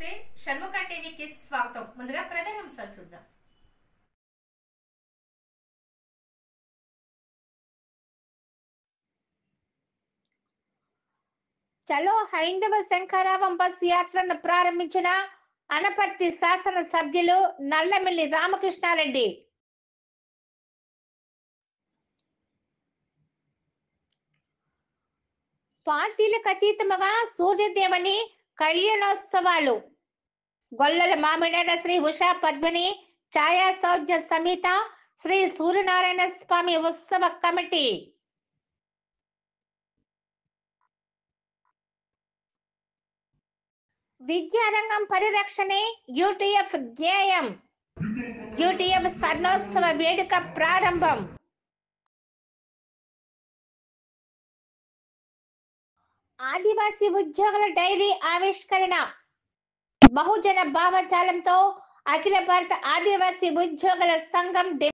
నమస్తే షణ్ముఖ టీవీకి స్వాగతం. ముందుగా ప్రధానాంశాలు చూద్దాం. చలో హైందవ శంఖారావం బస్ యాత్రను ప్రారంభించిన అనపర్తి శాసన సభ్యులు నల్లమిల్లి రామకృష్ణారెడ్డి. పార్టీలకు అతీతముగా సూర్యదేవుని కళ్యాణోత్సవాలు. గొల్లల మామిడాడ శ్రీ ఉషా పద్మిని ఛాయా సౌజ్ఞ సమేత శ్రీ సూర్యనారాయణ స్వామి ఉత్సవ కమిటీ. విద్యారంగం పరిరక్షణే యూటీఎఫ్ ధ్యేయం. యూటీఎఫ్ స్వర్ణోత్సవ వేడుక ప్రారంభం. ఆదివాసీ ఉద్యోగుల డైరీ ఆవిష్కరణ. బహుజన భావజాలంతో అఖిల భారత ఆదివాసీ ఉద్యోగుల సంఘం